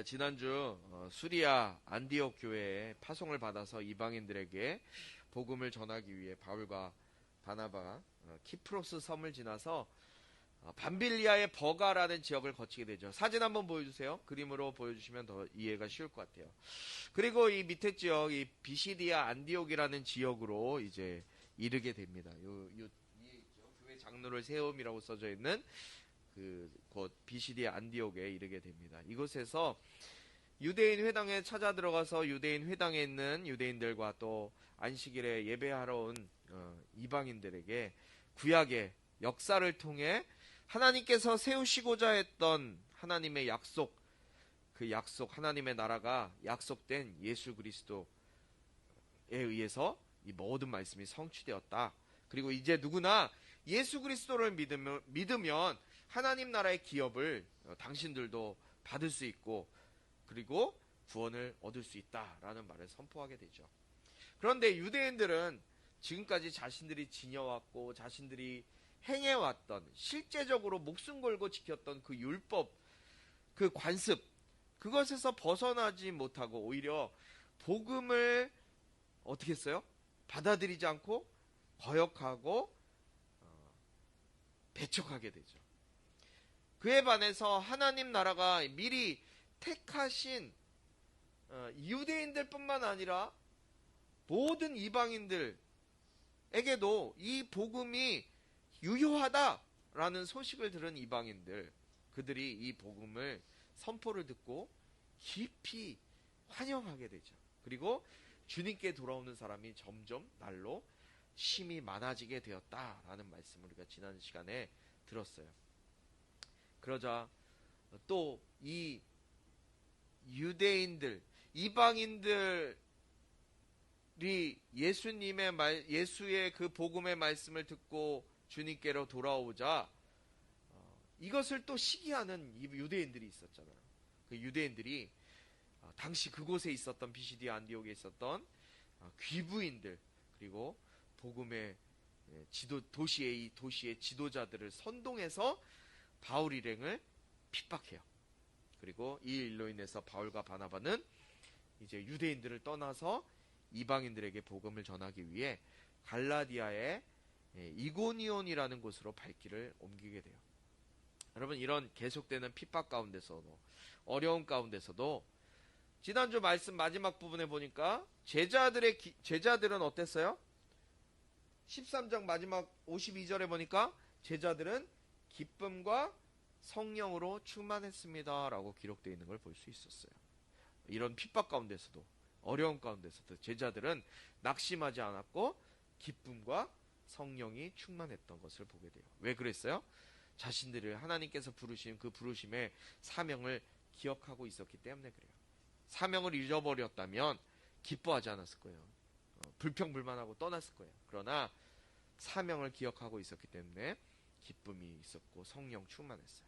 지난주 수리아 안디옥 교회에 파송을 받아서 이방인들에게 복음을 전하기 위해 바울과 바나바가 키프로스 섬을 지나서 밤빌리아의 버가라는 지역을 거치게 되죠. 사진 한번 보여주세요. 그림으로 보여주시면 더 이해가 쉬울 것 같아요. 그리고 이 밑에 지역, 이 비시디아 안디옥이라는 지역으로 이제 이르게 됩니다. 위에 있죠. 교회 장로를 세움이라고 써져 있는 곧 비시디아 안디옥에 이르게 됩니다. 이곳에서 유대인 회당에 찾아 들어가서 유대인 회당에 있는 유대인들과 또 안식일에 예배하러 온 이방인들에게 구약의 역사를 통해 하나님께서 세우시고자 했던 하나님의 약속, 그 약속, 하나님의 나라가 약속된 예수 그리스도에 의해서 이 모든 말씀이 성취되었다. 그리고 이제 누구나 예수 그리스도를 믿으면 하나님 나라의 기업을 당신들도 받을 수 있고 그리고 구원을 얻을 수 있다라는 말을 선포하게 되죠. 그런데 유대인들은 지금까지 자신들이 지녀왔고 자신들이 행해왔던, 실제적으로 목숨 걸고 지켰던 그 율법, 그 관습, 그것에서 벗어나지 못하고 오히려 복음을 어떻게 했어요? 받아들이지 않고 거역하고 배척하게 되죠. 그에 반해서 하나님 나라가 미리 택하신 유대인들 뿐만 아니라 모든 이방인들에게도 이 복음이 유효하다라는 소식을 들은 이방인들, 그들이 이 복음을 선포를 듣고 깊이 환영하게 되죠. 그리고 주님께 돌아오는 사람이 점점 날로 심히 많아지게 되었다라는 말씀을 우리가 지난 시간에 들었어요. 그러자 또 이 유대인들, 이방인들이 예수의 그 복음의 말씀을 듣고 주님께로 돌아오자 이것을 또 시기하는 유대인들이 있었잖아요. 그 유대인들이 당시 그곳에 있었던 비시디아 안디옥에 있었던 귀부인들, 그리고 복음의 도시의 지도자들을 선동해서 바울 일행을 핍박해요. 그리고 이 일로 인해서 바울과 바나바는 이제 유대인들을 떠나서 이방인들에게 복음을 전하기 위해 갈라디아의 이고니온이라는 곳으로 발길을 옮기게 돼요. 여러분, 이런 계속되는 핍박 가운데서도, 어려움 가운데서도 지난주 말씀 마지막 부분에 보니까 제자들은 어땠어요? 13장 마지막 52절에 보니까 제자들은 기쁨과 성령으로 충만했습니다 라고 기록되어 있는 걸 볼 수 있었어요. 이런 핍박 가운데서도, 어려움 가운데서도 제자들은 낙심하지 않았고 기쁨과 성령이 충만했던 것을 보게 돼요. 왜 그랬어요? 자신들을 하나님께서 부르신 그 부르심의 사명을 기억하고 있었기 때문에 그래요. 사명을 잊어버렸다면 기뻐하지 않았을 거예요. 불평불만하고 떠났을 거예요. 그러나 사명을 기억하고 있었기 때문에 기쁨이 있었고 성령 충만했어요.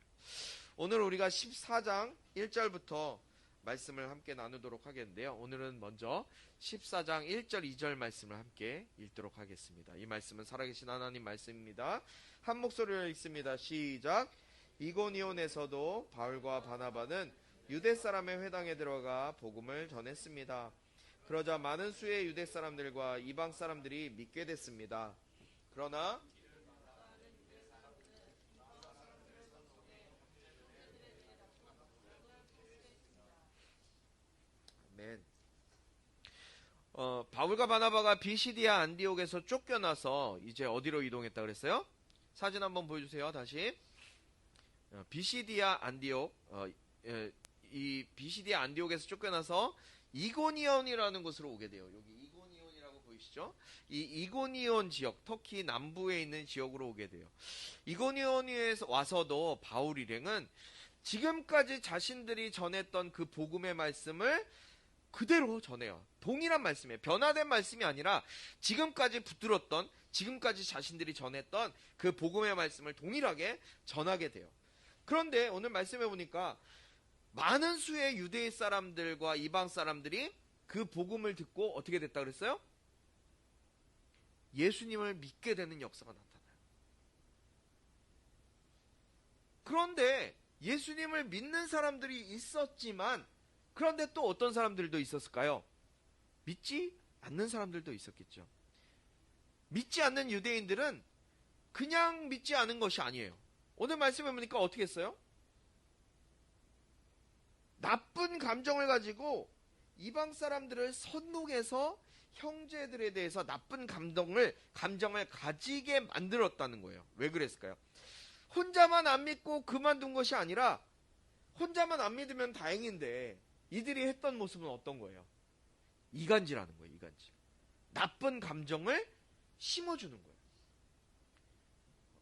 오늘 우리가 14장 1절부터 말씀을 함께 나누도록 하겠는데요. 오늘은 먼저 14장 1절 2절 말씀을 함께 읽도록 하겠습니다. 이 말씀은 살아계신 하나님 말씀입니다. 한 목소리로 읽습니다. 시작. 이고니온에서도 바울과 바나바는 유대 사람의 회당에 들어가 복음을 전했습니다. 그러자 많은 수의 유대 사람들과 이방 사람들이 믿게 됐습니다. 그러나 바울과 바나바가 비시디아 안디옥에서 쫓겨나서 이제 어디로 이동했다 그랬어요? 사진 한번 보여주세요. 다시. 비시디아 안디옥, 이 비시디아 안디옥에서 쫓겨나서 이고니온이라는 곳으로 오게 돼요. 여기 이고니온이라고 보이시죠? 이 이고니온 지역, 터키 남부에 있는 지역으로 오게 돼요. 이고니온에 와서도 바울 일행은 지금까지 자신들이 전했던 그 복음의 말씀을 그대로 전해요. 동일한 말씀이에요. 변화된 말씀이 아니라 지금까지 붙들었던, 지금까지 자신들이 전했던 그 복음의 말씀을 동일하게 전하게 돼요. 그런데 오늘 말씀해 보니까 많은 수의 유대인 사람들과 이방 사람들이 그 복음을 듣고 어떻게 됐다 그랬어요? 예수님을 믿게 되는 역사가 나타나요. 그런데 예수님을 믿는 사람들이 있었지만 그런데 또 어떤 사람들도 있었을까요? 믿지 않는 사람들도 있었겠죠. 믿지 않는 유대인들은 그냥 믿지 않은 것이 아니에요. 오늘 말씀해 보니까 어떻게 했어요? 나쁜 감정을 가지고 이방 사람들을 선동해서 형제들에 대해서 나쁜 감정을 가지게 만들었다는 거예요. 왜 그랬을까요? 혼자만 안 믿고 그만둔 것이 아니라 혼자만 안 믿으면 다행인데 이들이 했던 모습은 어떤 거예요? 이간질하는 거예요. 이간질. 나쁜 감정을 심어주는 거예요.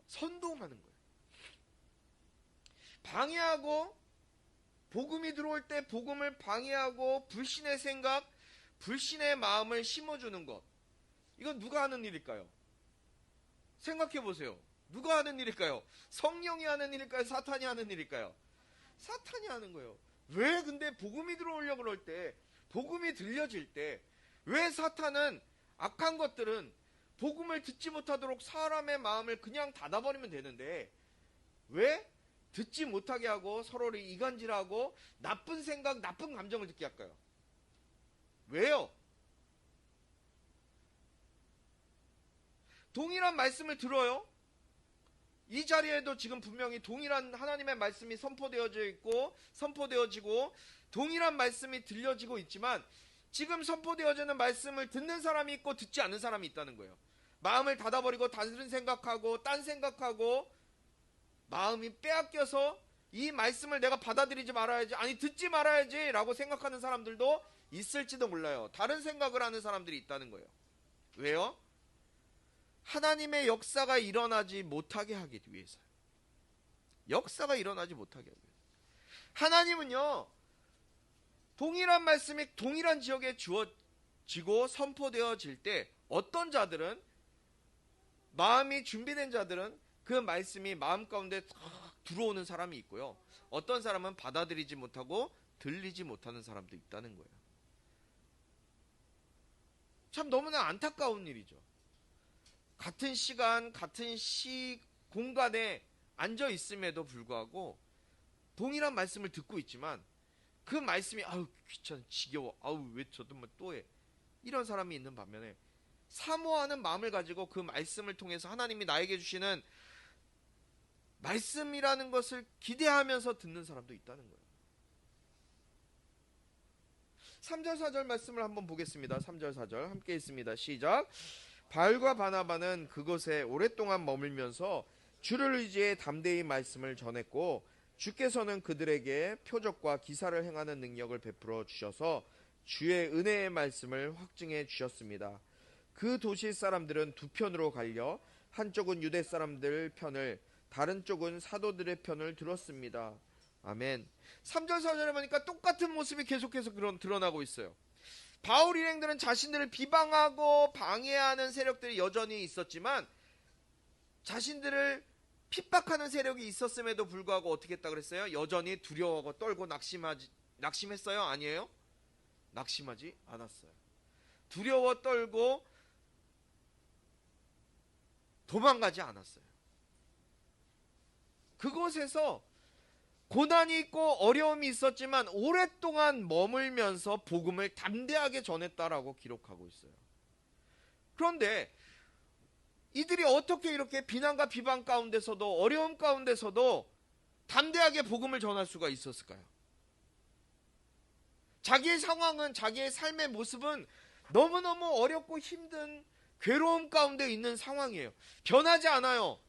선동하는 거예요. 방해하고 복음이 들어올 때 복음을 방해하고 불신의 생각, 불신의 마음을 심어주는 것. 이건 누가 하는 일일까요? 생각해 보세요. 누가 하는 일일까요? 성령이 하는 일일까요? 사탄이 하는 일일까요? 사탄이 하는 거예요. 왜 근데 복음이 들어오려고 그럴 때, 복음이 들려질 때, 왜 사탄은 악한 것들은 복음을 듣지 못하도록 사람의 마음을 그냥 닫아버리면 되는데, 왜 듣지 못하게 하고 서로를 이간질하고 나쁜 생각, 나쁜 감정을 듣게 할까요? 왜요? 동일한 말씀을 들어요. 이 자리에도 지금 분명히 동일한 하나님의 말씀이 선포되어지고 동일한 말씀이 들려지고 있지만 지금 선포되어지는 말씀을 듣는 사람이 있고 듣지 않는 사람이 있다는 거예요. 마음을 닫아버리고 다른 생각하고 딴 생각하고 마음이 빼앗겨서 이 말씀을 내가 받아들이지 말아야지, 아니 듣지 말아야지 라고 생각하는 사람들도 있을지도 몰라요. 다른 생각을 하는 사람들이 있다는 거예요. 왜요? 하나님의 역사가 일어나지 못하게 하기 위해서요. 역사가 일어나지 못하게 하기 위해서. 하나님은요, 동일한 말씀이 동일한 지역에 주어지고 선포되어질 때 어떤 자들은, 마음이 준비된 자들은 그 말씀이 마음 가운데 들어오는 사람이 있고요. 어떤 사람은 받아들이지 못하고 들리지 못하는 사람도 있다는 거예요. 참 너무나 안타까운 일이죠. 같은 시간, 같은 공간에 앉아 있음에도 불구하고 동일한 말씀을 듣고 있지만 그 말씀이 아우 귀찮아, 지겨워, 아우 왜 저도 또 해, 이런 사람이 있는 반면에 사모하는 마음을 가지고 그 말씀을 통해서 하나님이 나에게 주시는 말씀이라는 것을 기대하면서 듣는 사람도 있다는 거예요. 3절 4절 말씀을 한번 보겠습니다. 3절 4절 함께 있습니다. 시작. 바울과 바나바는 그곳에 오랫동안 머물면서 주를 의지해 담대히 말씀을 전했고 주께서는 그들에게 표적과 기사를 행하는 능력을 베풀어 주셔서 주의 은혜의 말씀을 확증해 주셨습니다. 그 도시 사람들은 두 편으로 갈려 한쪽은 유대 사람들 편을, 다른 쪽은 사도들의 편을 들었습니다. 아멘. 3절 4절에 보니까 똑같은 모습이 계속해서 드러나고 있어요. 바울 일행들은 자신들을 비방하고 방해하는 세력들이 여전히 있었지만 자신들을 핍박하는 세력이 있었음에도 불구하고 어떻게 했다 그랬어요? 여전히 두려워하고 떨고 낙심했어요? 아니에요? 낙심하지 않았어요. 두려워 떨고 도망가지 않았어요. 그곳에서 고난이 있고 어려움이 있었지만 오랫동안 머물면서 복음을 담대하게 전했다라고 기록하고 있어요. 그런데 이들이 어떻게 이렇게 비난과 비방 가운데서도 어려움 가운데서도 담대하게 복음을 전할 수가 있었을까요? 자기의 상황은, 자기의 삶의 모습은 너무너무 어렵고 힘든 괴로움 가운데 있는 상황이에요. 변하지 않아요.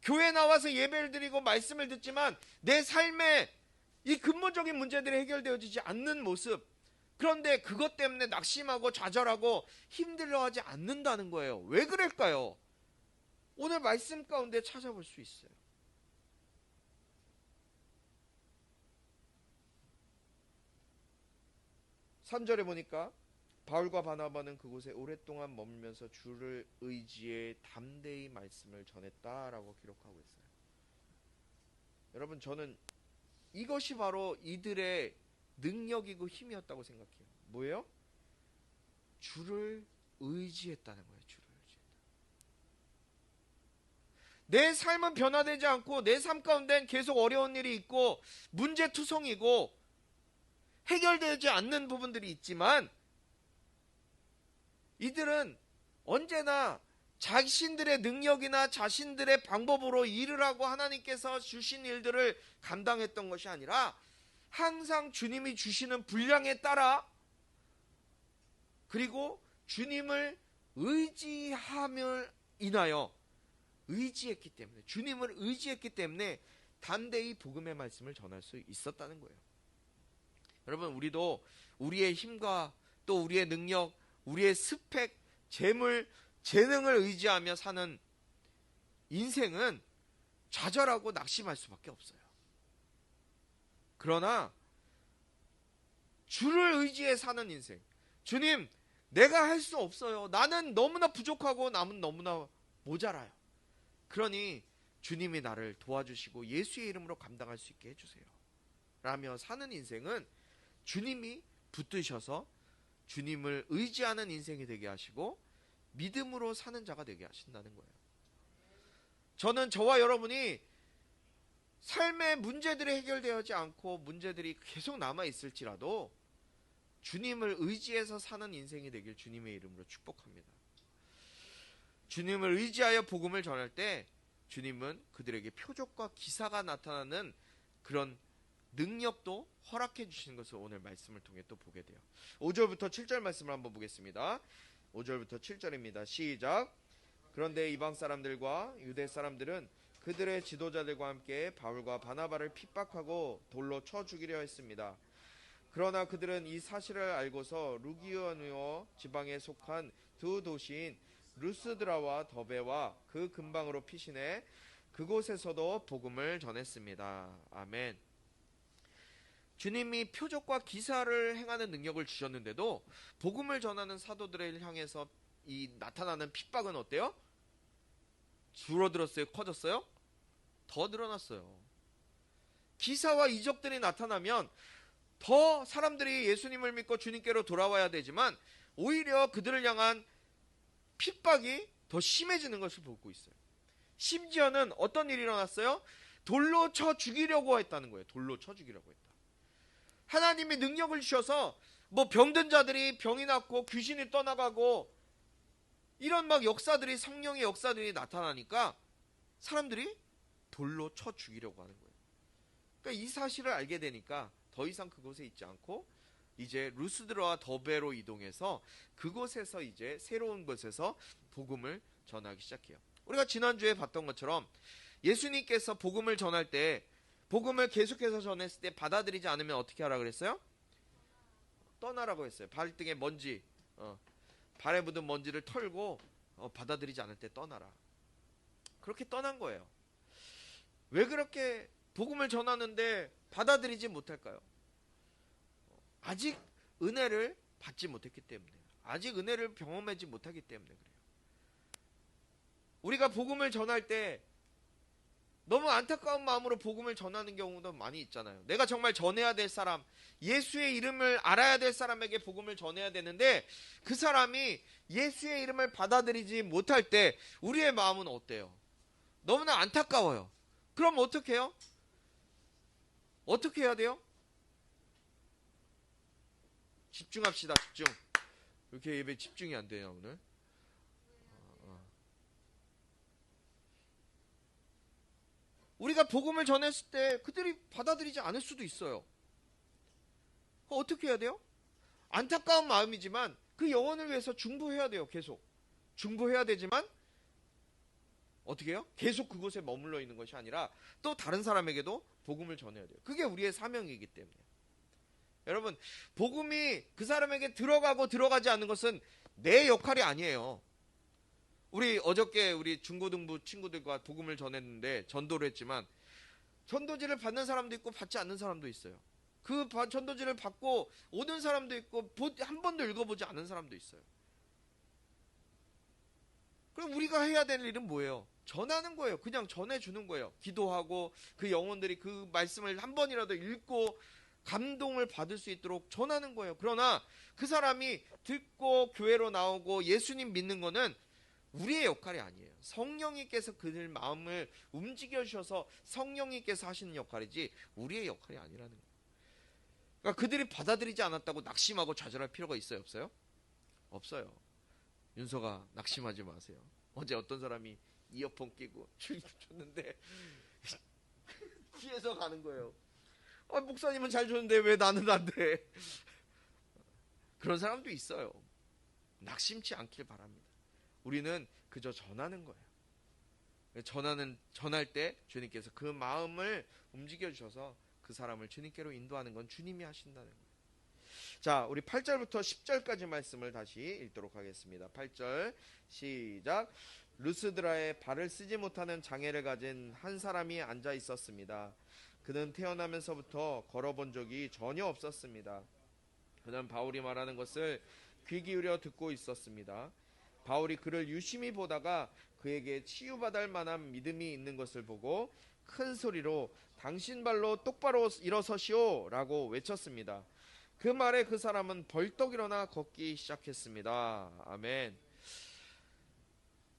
교회 나와서 예배를 드리고 말씀을 듣지만 내 삶에 이 근본적인 문제들이 해결되어지지 않는 모습, 그런데 그것 때문에 낙심하고 좌절하고 힘들어하지 않는다는 거예요. 왜 그럴까요? 오늘 말씀 가운데 찾아볼 수 있어요. 삼 절에 보니까 바울과 바나바는 그곳에 오랫동안 머물면서 주를 의지해 담대히 말씀을 전했다라고 기록하고 있어요. 여러분, 저는 이것이 바로 이들의 능력이고 힘이었다고 생각해요. 뭐예요? 주를 의지했다는 거예요. 주를 의지했다. 내 삶은 변화되지 않고 내 삶 가운데는 계속 어려운 일이 있고 문제투성이고 해결되지 않는 부분들이 있지만 이들은 언제나 자신들의 능력이나 자신들의 방법으로 일을 하고 하나님께서 주신 일들을 감당했던 것이 아니라 항상 주님이 주시는 분량에 따라 그리고 주님을 의지함을 인하여 의지했기 때문에 주님을 의지했기 때문에 담대히 복음의 말씀을 전할 수 있었다는 거예요. 여러분 우리도 우리의 힘과 또 우리의 능력, 우리의 스펙, 재물, 재능을 의지하며 사는 인생은 좌절하고 낙심할 수밖에 없어요. 그러나 주를 의지해 사는 인생, 주님 내가 할 수 없어요. 나는 너무나 부족하고 남은 너무나 모자라요. 그러니 주님이 나를 도와주시고 예수의 이름으로 감당할 수 있게 해주세요 라며 사는 인생은 주님이 붙드셔서 주님을 의지하는 인생이 되게 하시고 믿음으로 사는 자가 되게 하신다는 거예요. 저는 저와 여러분이 삶의 문제들이 해결되지 않고 문제들이 계속 남아있을지라도 주님을 의지해서 사는 인생이 되길 주님의 이름으로 축복합니다. 주님을 의지하여 복음을 전할 때 주님은 그들에게 표적과 기사가 나타나는 그런 능력도 허락해 주시는 것을 오늘 말씀을 통해 또 보게 돼요. 5절부터 7절 말씀을 한번 보겠습니다. 5절부터 7절입니다. 시작. 그런데 이방 사람들과 유대 사람들은 그들의 지도자들과 함께 바울과 바나바를 핍박하고 돌로 쳐 죽이려 했습니다. 그러나 그들은 이 사실을 알고서 루기오니오 지방에 속한 두 도시인 루스드라와 더베와 그 근방으로 피신해 그곳에서도 복음을 전했습니다. 아멘. 주님이 표적과 기사를 행하는 능력을 주셨는데도 복음을 전하는 사도들을 향해서 이 나타나는 핍박은 어때요? 줄어들었어요? 커졌어요? 더 늘어났어요. 기사와 이적들이 나타나면 더 사람들이 예수님을 믿고 주님께로 돌아와야 되지만 오히려 그들을 향한 핍박이 더 심해지는 것을 보고 있어요. 심지어는 어떤 일이 일어났어요? 돌로 쳐 죽이려고 했다는 거예요. 돌로 쳐 죽이려고 했다. 하나님이 능력을 주셔서 뭐 병든 자들이 병이 낫고 귀신이 떠나가고 이런 막 역사들이 성령의 역사들이 나타나니까 사람들이 돌로 쳐 죽이려고 하는 거예요. 그러니까 이 사실을 알게 되니까 더 이상 그곳에 있지 않고 이제 루스드라와 더베로 이동해서 그곳에서 이제 새로운 곳에서 복음을 전하기 시작해요. 우리가 지난주에 봤던 것처럼 예수님께서 복음을 전할 때 복음을 계속해서 전했을 때 받아들이지 않으면 어떻게 하라 그랬어요? 떠나라고 했어요. 발등에 먼지, 발에 묻은 먼지를 털고 받아들이지 않을 때 떠나라. 그렇게 떠난 거예요. 왜 그렇게 복음을 전하는데 받아들이지 못할까요? 아직 은혜를 받지 못했기 때문에, 아직 은혜를 경험하지 못하기 때문에 그래요. 우리가 복음을 전할 때 너무 안타까운 마음으로 복음을 전하는 경우도 많이 있잖아요. 내가 정말 전해야 될 사람, 예수의 이름을 알아야 될 사람에게 복음을 전해야 되는데 그 사람이 예수의 이름을 받아들이지 못할 때 우리의 마음은 어때요? 너무나 안타까워요. 그럼 어떻게 해요? 어떻게 해야 돼요? 집중합시다. 집중. 왜 이렇게 예배 집중이 안 돼요 오늘? 우리가 복음을 전했을 때 그들이 받아들이지 않을 수도 있어요. 어떻게 해야 돼요? 안타까운 마음이지만 그 영혼을 위해서 중보해야 돼요. 계속 중보해야 되지만 어떻게 해요? 계속 그곳에 머물러 있는 것이 아니라 또 다른 사람에게도 복음을 전해야 돼요. 그게 우리의 사명이기 때문에. 여러분, 복음이 그 사람에게 들어가고 들어가지 않는 것은 내 역할이 아니에요. 우리 어저께 우리 중고등부 친구들과 복음을 전했는데 전도를 했지만 전도지를 받는 사람도 있고 받지 않는 사람도 있어요. 그 전도지를 받고 오는 사람도 있고 한 번도 읽어보지 않은 사람도 있어요. 그럼 우리가 해야 될 일은 뭐예요? 전하는 거예요. 그냥 전해주는 거예요. 기도하고 그 영혼들이 그 말씀을 한 번이라도 읽고 감동을 받을 수 있도록 전하는 거예요. 그러나 그 사람이 듣고 교회로 나오고 예수님 믿는 거는 우리의 역할이 아니에요. 성령님께서 그들 마음을 움직여 주셔서 성령님께서 하시는 역할이지 우리의 역할이 아니라는 거예요. 그러니까 그들이 받아들이지 않았다고 낙심하고 좌절할 필요가 있어요, 없어요? 없어요. 윤서가 낙심하지 마세요. 어제 어떤 사람이 이어폰 끼고 줄 줬는데 뒤에서 가는 거예요. 목사님은 잘 줬는데 왜 나는 안 돼? 그런 사람도 있어요. 낙심치 않길 바랍니다. 우리는 그저 전하는 거예요. 전할 때 주님께서 그 마음을 움직여 주셔서 그 사람을 주님께로 인도하는 건 주님이 하신다는 거예요. 자, 우리 8절부터 10절까지 말씀을 다시 읽도록 하겠습니다. 8절 시작. 루스드라에 발을 쓰지 못하는 장애를 가진 한 사람이 앉아 있었습니다. 그는 태어나면서부터 걸어본 적이 전혀 없었습니다. 그는 바울이 말하는 것을 귀 기울여 듣고 있었습니다. 바울이 그를 유심히 보다가 그에게 치유받을 만한 믿음이 있는 것을 보고 큰 소리로 당신 발로 똑바로 일어서시오 라고 외쳤습니다. 그 말에 그 사람은 벌떡 일어나 걷기 시작했습니다. 아멘.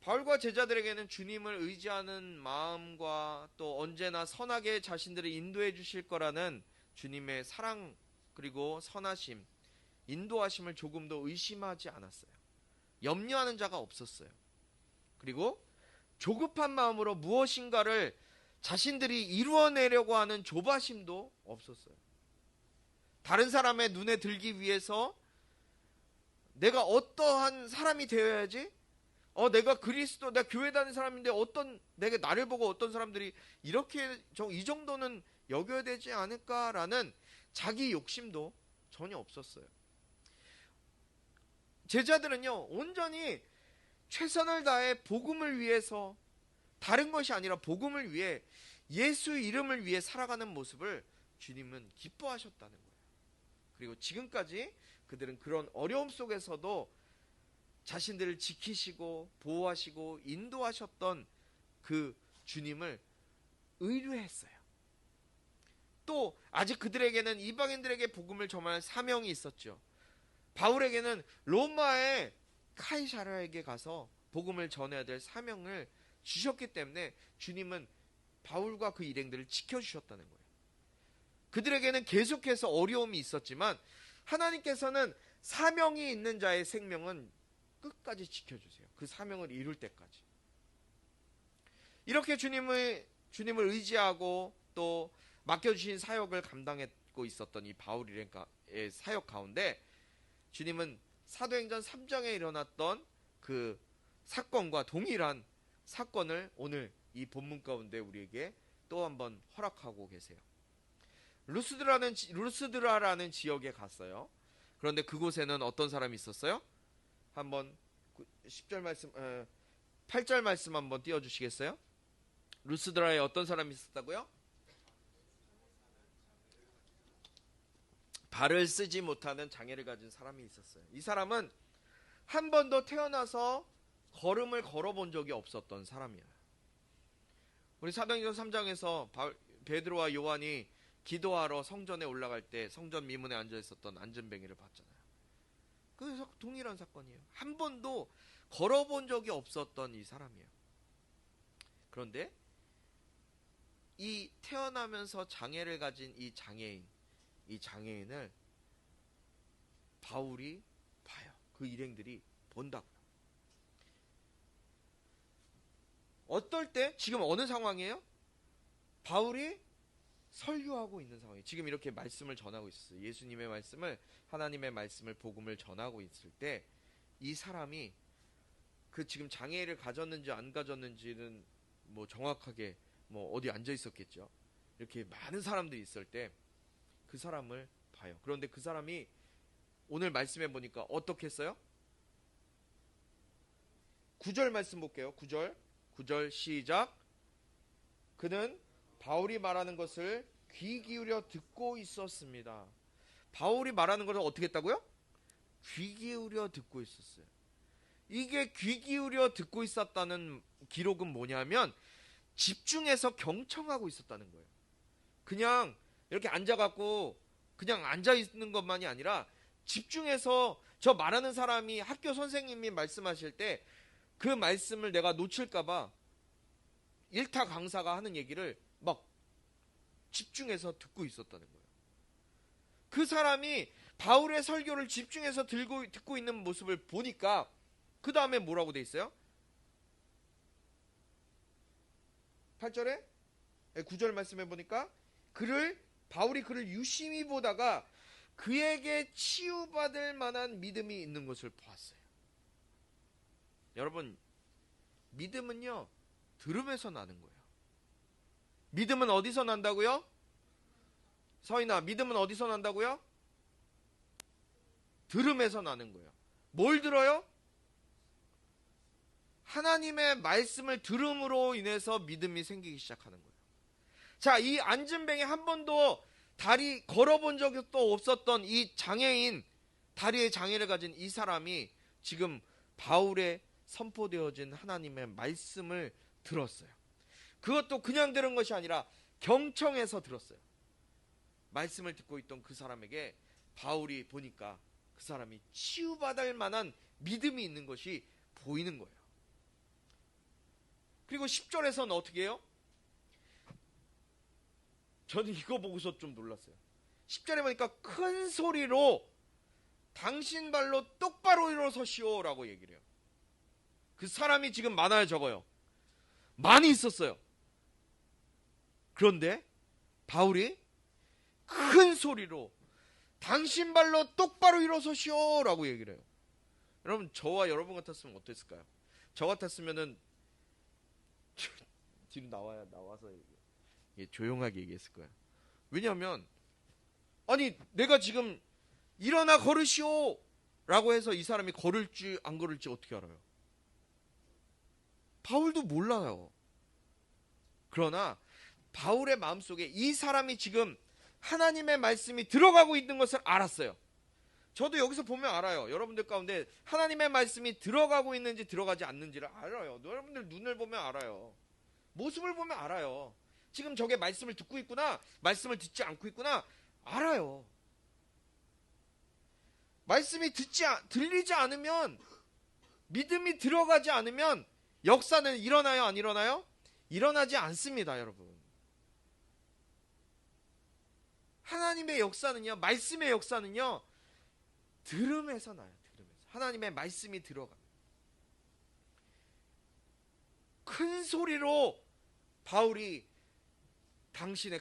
바울과 제자들에게는 주님을 의지하는 마음과 또 언제나 선하게 자신들을 인도해 주실 거라는 주님의 사랑 그리고 선하심, 인도하심을 조금도 의심하지 않았어요. 염려하는 자가 없었어요. 그리고 조급한 마음으로 무엇인가를 자신들이 이루어내려고 하는 조바심도 없었어요. 다른 사람의 눈에 들기 위해서 내가 어떠한 사람이 되어야지? 내가 그리스도, 내가 교회 다니는 사람인데 내가 나를 보고 어떤 사람들이 이렇게 이 정도는 여겨야 되지 않을까라는 자기 욕심도 전혀 없었어요. 제자들은요, 온전히 최선을 다해 복음을 위해서, 다른 것이 아니라 복음을 위해, 예수 이름을 위해 살아가는 모습을 주님은 기뻐하셨다는 거예요. 그리고 지금까지 그들은 그런 어려움 속에서도 자신들을 지키시고 보호하시고 인도하셨던 그 주님을 의뢰했어요. 또 아직 그들에게는 이방인들에게 복음을 전할 사명이 있었죠. 바울에게는 로마의 카이사라에게 가서 복음을 전해야 될 사명을 주셨기 때문에 주님은 바울과 그 일행들을 지켜주셨다는 거예요. 그들에게는 계속해서 어려움이 있었지만 하나님께서는 사명이 있는 자의 생명은 끝까지 지켜주세요. 그 사명을 이룰 때까지. 이렇게 주님을 의지하고 또 맡겨주신 사역을 감당하고 있었던 이 바울 일행의 사역 가운데 주님은 사도행전 3장에 일어났던 그 사건과 동일한 사건을 오늘 이 본문 가운데 우리에게 또 한번 허락하고 계세요. 루스드라라는 지역에 갔어요. 그런데 그곳에는 어떤 사람이 있었어요? 한번 10절 말씀, 8절 말씀 한번 띄워주시겠어요? 루스드라에 어떤 사람이 있었다고요? 발을 쓰지 못하는 장애를 가진 사람이 있었어요. 이 사람은 한 번도 태어나서 걸음을 걸어본 적이 없었던 사람이에요. 우리 사도행전 3장에서 베드로와 요한이 기도하러 성전에 올라갈 때 성전 미문에 앉아 있었던 안전뱅이를 봤잖아요. 그래서 동일한 사건이에요. 한 번도 걸어본 적이 없었던 이 사람이에요. 그런데 이 태어나면서 장애를 가진 이 장애인을 바울이 봐요. 그 일행들이 본다고요. 어떨 때? 지금 어느 상황이에요? 바울이 설교하고 있는 상황이에요. 지금 이렇게 말씀을 전하고 있어요. 예수님의 말씀을, 하나님의 말씀을, 복음을 전하고 있을 때 이 사람이 그 지금 장애를 가졌는지 안 가졌는지는 뭐 정확하게 뭐 어디 앉아 있었겠죠. 이렇게 많은 사람들이 있을 때 그 사람을 봐요. 그런데 그 사람이 오늘 말씀해 보니까 어떻게 했어요? 9절 말씀 볼게요. 9절 시작. 그는 바울이 말하는 것을 귀 기울여 듣고 있었습니다. 바울이 말하는 것을 어떻게 했다고요? 귀 기울여 듣고 있었어요. 이게 귀 기울여 듣고 있었다는 기록은 뭐냐면 집중해서 경청하고 있었다는 거예요. 그냥 이렇게 앉아갖고 그냥 앉아있는 것만이 아니라 집중해서 저 말하는 사람이 학교 선생님이 말씀하실 때 그 말씀을 내가 놓칠까봐 일타 강사가 하는 얘기를 막 집중해서 듣고 있었다는 거예요. 그 사람이 바울의 설교를 집중해서 듣고 있는 모습을 보니까 그 다음에 뭐라고 돼 있어요? 8절에 9절 말씀해 보니까 바울이 그를 유심히 보다가 그에게 치유받을 만한 믿음이 있는 것을 보았어요. 여러분, 믿음은요, 들음에서 나는 거예요. 믿음은 어디서 난다고요? 서인아, 믿음은 어디서 난다고요? 들음에서 나는 거예요. 뭘 들어요? 하나님의 말씀을 들음으로 인해서 믿음이 생기기 시작하는 거예요. 자, 이 안진뱅이 한 번도 다리 걸어본 적도 없었던 이 장애인, 다리에 장애를 가진 이 사람이 지금 바울의 선포되어진 하나님의 말씀을 들었어요. 그것도 그냥 들은 것이 아니라 경청해서 들었어요. 말씀을 듣고 있던 그 사람에게 바울이 보니까 그 사람이 치유받을 만한 믿음이 있는 것이 보이는 거예요. 그리고 10절에서는 어떻게 해요? 저는 이거 보고서 좀 놀랐어요. 10절에 보니까 큰 소리로 당신 발로 똑바로 일어서시오 라고 얘기를 해요. 그 사람이 지금 많아요, 적어요? 많이 있었어요. 그런데 바울이 큰 소리로 당신 발로 똑바로 일어서시오 라고 얘기를 해요. 여러분, 저와 여러분 같았으면 어땠을까요? 저 같았으면은 뒤로 나와서 조용하게 얘기했을 거예요. 왜냐하면 아니 내가 지금 일어나 걸으시오 라고 해서 이 사람이 걸을지 안 걸을지 어떻게 알아요? 바울도 몰라요. 그러나 바울의 마음속에 이 사람이 지금 하나님의 말씀이 들어가고 있는 것을 알았어요. 저도 여기서 보면 알아요. 여러분들 가운데 하나님의 말씀이 들어가고 있는지 들어가지 않는지를 알아요. 여러분들 눈을 보면 알아요. 모습을 보면 알아요. 지금 저게 말씀을 듣고 있구나, 말씀을 듣지 않고 있구나, 알아요. 말씀이 들리지 않으면, 믿음이 들어가지 않으면 역사는 일어나요, 안 일어나요? 일어나지 않습니다, 여러분. 하나님의 역사는요, 말씀의 역사는요, 들음에서 나요. 들음에서. 하나님의 말씀이 들어가. 큰 소리로 바울이 당신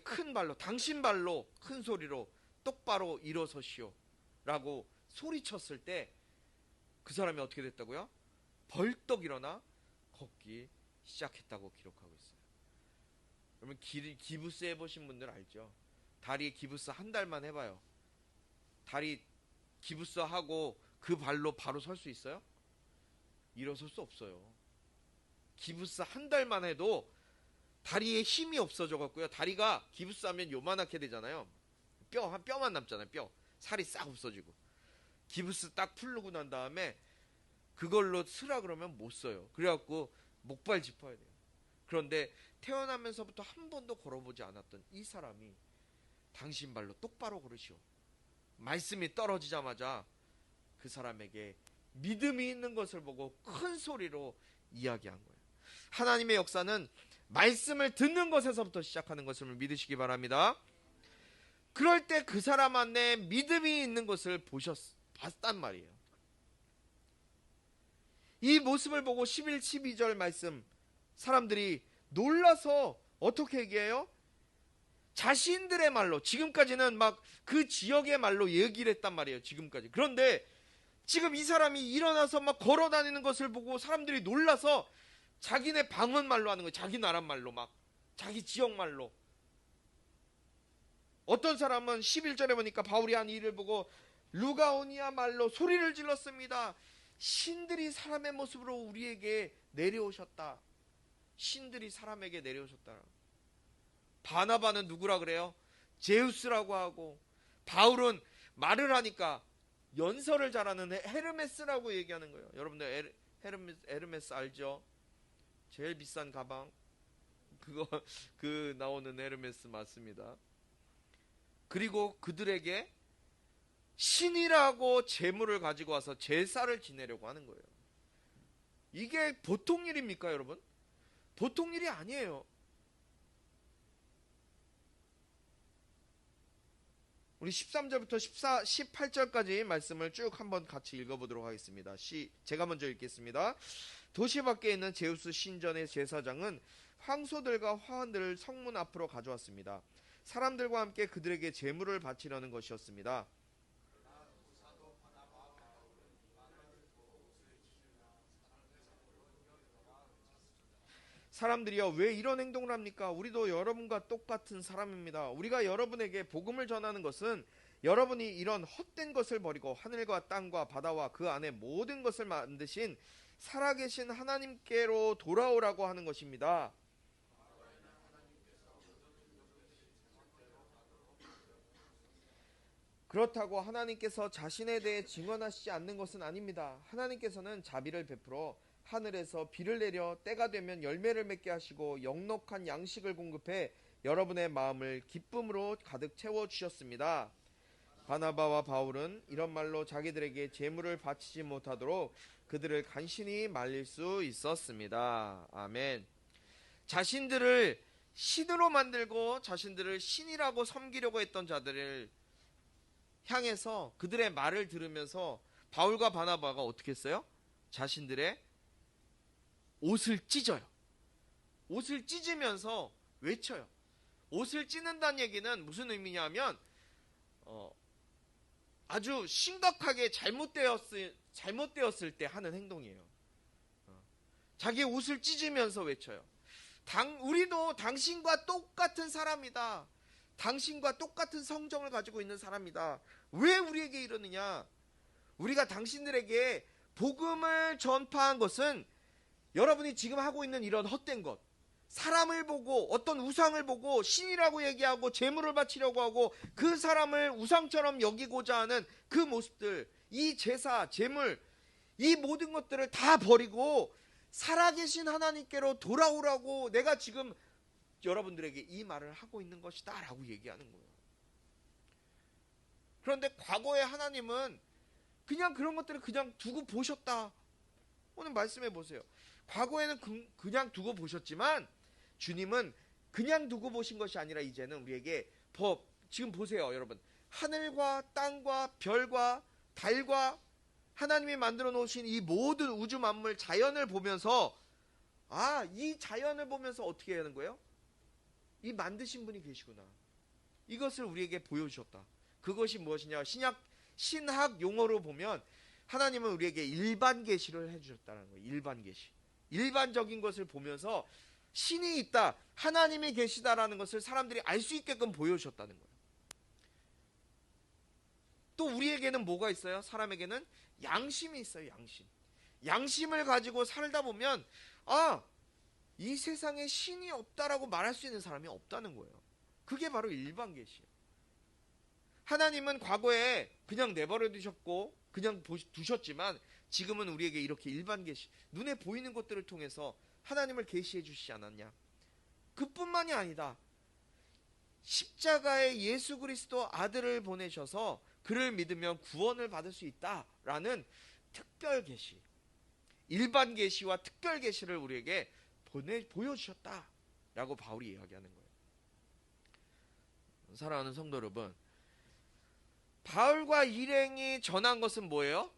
발로 큰 소리로 똑바로 일어서시오 라고 소리쳤을 때 그 사람이 어떻게 됐다고요? 벌떡 일어나 걷기 시작했다고 기록하고 있어요. 여러분, 기부스 해보신 분들 알죠? 다리에 기부스 한 달만 해봐요. 다리 기부스 하고 그 발로 바로 설 수 있어요? 일어설 수 없어요. 기부스 한 달만 해도 다리에 힘이 없어져 갖고요. 다리가 기부스 하면 요만하게 되잖아요. 뼈만 남잖아요. 살이 싹 없어지고. 기부스 딱 풀르고 난 다음에 그걸로 쓰라 그러면 못 써요. 그래갖고 목발 짚어야 돼요. 그런데 태어나면서부터 한 번도 걸어보지 않았던 이 사람이 당신 발로 똑바로 걸으시오. 말씀이 떨어지자마자 그 사람에게 믿음이 있는 것을 보고 큰 소리로 이야기한 거예요. 하나님의 역사는 말씀을 듣는 것에서부터 시작하는 것을 믿으시기 바랍니다. 그럴 때 그 사람 안에 믿음이 있는 것을 봤단 말이에요. 이 모습을 보고 11, 12절 말씀 사람들이 놀라서 어떻게 얘기해요? 자신들의 말로, 지금까지는 막 그 지역의 말로 얘기를 했단 말이에요. 지금까지. 그런데 지금 이 사람이 일어나서 막 걸어 다니는 것을 보고 사람들이 놀라서 자기네 방언 말로 하는 거예요. 자기 나라 말로, 막 자기 지역 말로. 어떤 사람은 11절에 보니까 바울이 한 일을 보고 루가오니아 말로 소리를 질렀습니다. 신들이 사람의 모습으로 우리에게 내려오셨다. 신들이 사람에게 내려오셨다. 바나바는 누구라 그래요? 제우스라고 하고, 바울은 말을 하니까 연설을 잘하는 헤르메스라고 얘기하는 거예요. 여러분들 헤르메스 알죠? 제일 비싼 가방, 그 나오는 헤르메스 맞습니다. 그리고 그들에게 신이라고 재물을 가지고 와서 제사를 지내려고 하는 거예요. 이게 보통 일입니까, 여러분? 보통 일이 아니에요. 우리 13절부터 18절까지 말씀을 쭉 한번 같이 읽어보도록 하겠습니다. 제가 먼저 읽겠습니다. 도시 밖에 있는 제우스 신전의 제사장은 황소들과 화환들을 성문 앞으로 가져왔습니다. 사람들과 함께 그들에게 제물을 바치려는 것이었습니다. 사람들이여, 왜 이런 행동을 합니까? 우리도 여러분과 똑같은 사람입니다. 우리가 여러분에게 복음을 전하는 것은 여러분이 이런 헛된 것을 버리고 하늘과 땅과 바다와 그 안에 모든 것을 만드신 살아계신 하나님께로 돌아오라고 하는 것입니다. 그렇다고 하나님께서 자신에 대해 증언하시지 않는 것은 아닙니다. 하나님께서는 자비를 베풀어 하늘에서 비를 내려 때가 되면 열매를 맺게 하시고 넉넉한 양식을 공급해 여러분의 마음을 기쁨으로 가득 채워주셨습니다. 바나바와 바울은 이런 말로 자기들에게 제물을 바치지 못하도록 그들을 간신히 말릴 수 있었습니다. 아멘. 자신들을 신으로 만들고 자신들을 신이라고 섬기려고 했던 자들을 향해서 그들의 말을 들으면서 바울과 바나바가 어떻게 했어요? 자신들의 옷을 찢어요. 옷을 찢으면서 외쳐요. 옷을 찢는다는 얘기는 무슨 의미냐면 아주 심각하게 잘못되었을 때 하는 행동이에요. 자기 옷을 찢으면서 외쳐요. 우리도 당신과 똑같은 사람이다. 당신과 똑같은 성정을 가지고 있는 사람이다. 왜 우리에게 이러느냐? 우리가 당신들에게 복음을 전파한 것은 여러분이 지금 하고 있는 이런 헛된 것, 사람을 보고 어떤 우상을 보고 신이라고 얘기하고 제물을 바치려고 하고 그 사람을 우상처럼 여기고자 하는 그 모습들, 이 제사, 제물, 이 모든 것들을 다 버리고 살아계신 하나님께로 돌아오라고 내가 지금 여러분들에게 이 말을 하고 있는 것이다 라고 얘기하는 거예요. 그런데 과거의 하나님은 그냥 그런 것들을 그냥 두고 보셨다. 오늘 말씀해 보세요. 과거에는 그냥 두고 보셨지만 주님은 그냥 두고 보신 것이 아니라 이제는 우리에게 지금 보세요 여러분. 하늘과 땅과 별과 달과 하나님이 만들어 놓으신 이 모든 우주 만물 자연을 보면서 이 자연을 보면서 어떻게 하는 거예요? 이 만드신 분이 계시구나. 이것을 우리에게 보여주셨다. 그것이 무엇이냐? 신학 용어로 보면 하나님은 우리에게 일반 계시를 해주셨다는 거예요. 일반 계시. 일반적인 것을 보면서 신이 있다, 하나님이 계시다라는 것을 사람들이 알 수 있게끔 보여주셨다는 거예요. 또 우리에게는 뭐가 있어요? 사람에게는 양심이 있어요. 양심. 양심을 가지고 살다 보면 이 세상에 신이 없다라고 말할 수 있는 사람이 없다는 거예요. 그게 바로 일반 계시예요. 하나님은 과거에 그냥 내버려 두셨고 그냥 두셨지만 지금은 우리에게 이렇게 일반 계시, 눈에 보이는 것들을 통해서 하나님을 계시해 주시지 않았냐? 그뿐만이 아니다. 십자가에 예수 그리스도 아들을 보내셔서 그를 믿으면 구원을 받을 수 있다라는 특별 계시, 일반 계시와 특별 계시를 우리에게 보여주셨다라고 바울이 이야기하는 거예요. 사랑하는 성도 여러분, 바울과 일행이 전한 것은 뭐예요?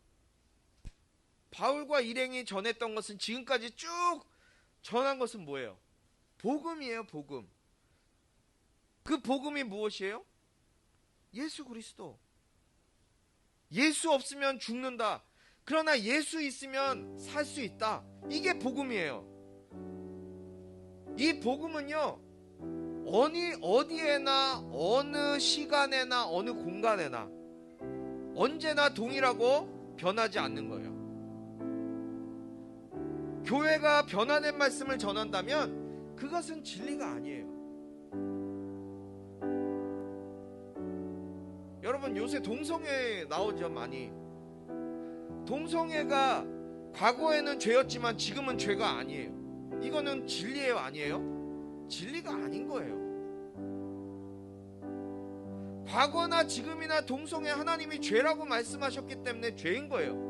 바울과 일행이 전했던 것은 지금까지 쭉 전한 것은 뭐예요? 복음이에요. 복음. 그 복음이 무엇이에요? 예수 그리스도. 예수 없으면 죽는다. 그러나 예수 있으면 살 수 있다. 이게 복음이에요. 이 복음은요, 어디에나 어느 시간에나 어느 공간에나 언제나 동일하고 변하지 않는 거예요. 교회가 변화된 말씀을 전한다면 그것은 진리가 아니에요. 여러분, 요새 동성애 나오죠, 많이. 동성애가 과거에는 죄였지만 지금은 죄가 아니에요. 이거는 진리예요, 아니에요? 진리가 아닌 거예요. 과거나 지금이나 동성애 하나님이 죄라고 말씀하셨기 때문에 죄인 거예요.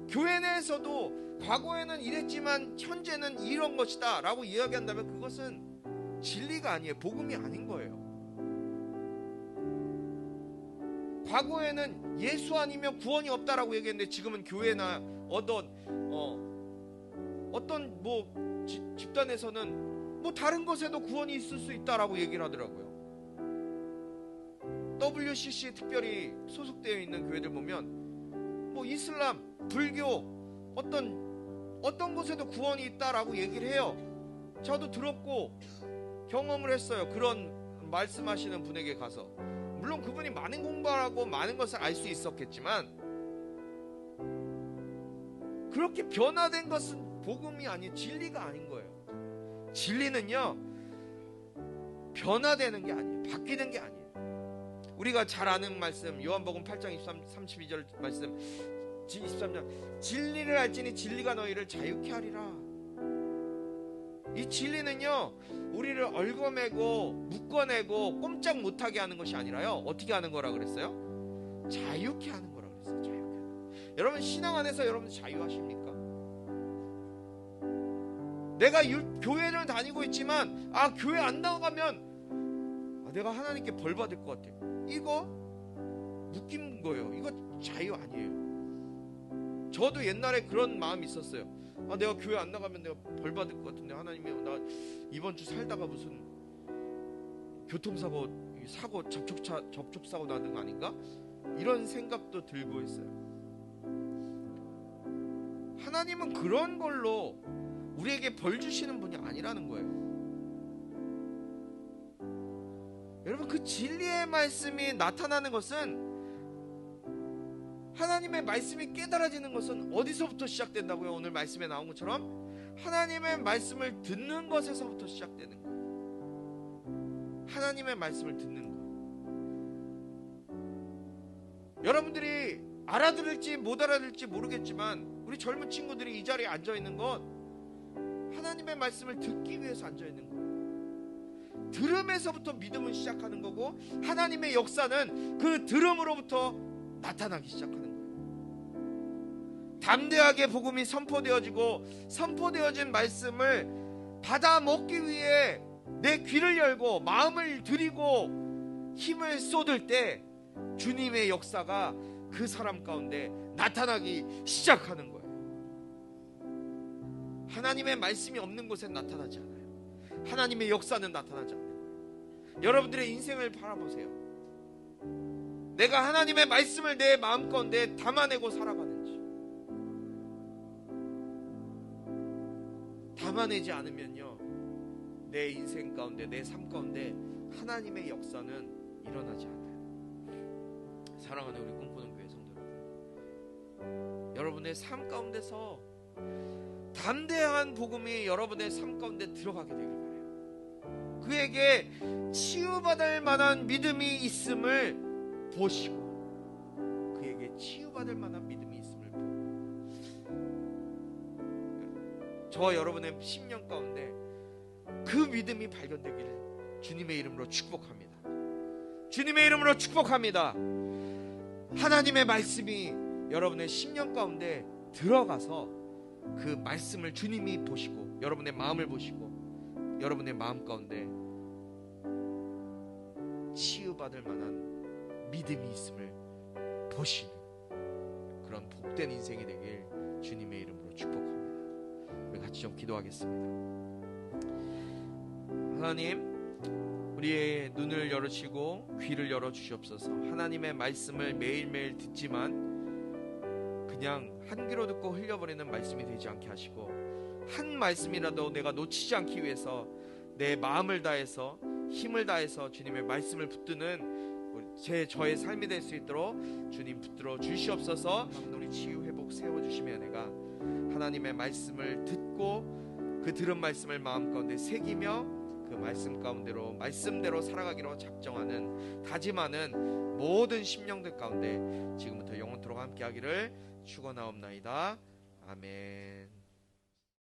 교회 내에서도 과거에는 이랬지만 현재는 이런 것이다 라고 이야기한다면 그것은 진리가 아니에요. 복음이 아닌 거예요. 과거에는 예수 아니면 구원이 없다라고 얘기했는데 지금은 교회나 어떤 집단에서는 다른 것에도 구원이 있을 수 있다라고 얘기를 하더라고요. WCC에 특별히 소속되어 있는 교회들 보면 이슬람, 불교 어떤 곳에도 구원이 있다라고 얘기를 해요. 저도 들었고 경험을 했어요. 그런 말씀하시는 분에게 가서. 물론 그분이 많은 공부하고 많은 것을 알 수 있었겠지만 그렇게 변화된 것은 복음이 아닌 진리가 아닌 거예요. 진리는요 변화되는 게 아니에요. 바뀌는 게 아니에요. 우리가 잘 아는 말씀 요한복음 8장 32절 말씀 23절 진리를 알지니 진리가 너희를 자유케 하리라. 이 진리는요 우리를 얽어매고 묶어내고 꼼짝 못하게 하는 것이 아니라요 어떻게 하는 거라 그랬어요? 자유케 하는 거라 그랬어요. 자유케. 여러분 신앙 안에서 여러분 자유하십니까? 내가 교회를 다니고 있지만 교회 안 나가면 내가 하나님께 벌 받을 것 같아. 이거 묶인 거예요. 이거 자유 아니에요. 저도 옛날에 그런 마음이 있었어요. 내가 교회 안 나가면 내가 벌 받을 것 같은데 하나님이 나 이번 주 살다가 무슨 교통사고 접촉사고 나는 거 아닌가? 이런 생각도 들고 있어요. 하나님은 그런 걸로 우리에게 벌 주시는 분이 아니라는 거예요. 여러분 그 진리의 말씀이 나타나는 것은 하나님의 말씀이 깨달아지는 것은 어디서부터 시작된다고요? 오늘 말씀에 나온 것처럼 하나님의 말씀을 듣는 것에서부터 시작되는 거예요. 하나님의 말씀을 듣는 거. 여러분들이 알아들을지 못 알아들을지 모르겠지만 우리 젊은 친구들이 이 자리에 앉아있는 건 하나님의 말씀을 듣기 위해서 앉아있는 거예요. 들음에서부터 믿음은 시작하는 거고 하나님의 역사는 그 들음으로부터 나타나기 시작하는 거예요. 담대하게 복음이 선포되어진 말씀을 받아 먹기 위해 내 귀를 열고 마음을 들이고 힘을 쏟을 때 주님의 역사가 그 사람 가운데 나타나기 시작하는 거예요. 하나님의 말씀이 없는 곳엔 나타나지 않아요. 하나님의 역사는 나타나지 않는 거예요. 여러분들의 인생을 바라보세요. 내가 하나님의 말씀을 내 마음 가운데 담아내고 살아가는지, 담아내지 않으면요 내 인생 가운데 내 삶 가운데 하나님의 역사는 일어나지 않아요. 사랑하는 우리 꿈꾸는 교회 성도 여러분, 여러분의 삶 가운데서 담대한 복음이 여러분의 삶 가운데 들어가게 되길 바라요. 그에게 치유받을 만한 믿음이 있음을 보시고, 그에게 치유받을 만한 믿음이 있음을 보고, 저와 여러분의 심령 가운데 그 믿음이 발견되기를 주님의 이름으로 축복합니다. 주님의 이름으로 축복합니다. 하나님의 말씀이 여러분의 심령 가운데 들어가서 그 말씀을 주님이 보시고 여러분의 마음을 보시고 여러분의 마음 가운데 치유받을 만한 믿음이 있음을 보시는 그런 복된 인생이 되길 주님의 이름으로 축복합니다. 우리 같이 좀 기도하겠습니다. 하나님, 우리의 눈을 열으시고 귀를 열어주시옵소서. 하나님의 말씀을 매일매일 듣지만 그냥 한 귀로 듣고 흘려버리는 말씀이 되지 않게 하시고, 한 말씀이라도 내가 놓치지 않기 위해서 내 마음을 다해서 힘을 다해서 주님의 말씀을 붙드는 저의 삶이 될 수 있도록 주님 붙들어 주시옵소서. 우리 치유 회복 세워주시며 내가 하나님의 말씀을 듣고 그 들은 말씀을 마음 가운데 새기며 그 말씀 가운데로 말씀대로 살아가기로 작정하는 다짐하는 모든 심령들 가운데 지금부터 영원토록 함께하기를 축원하옵나이다. 아멘.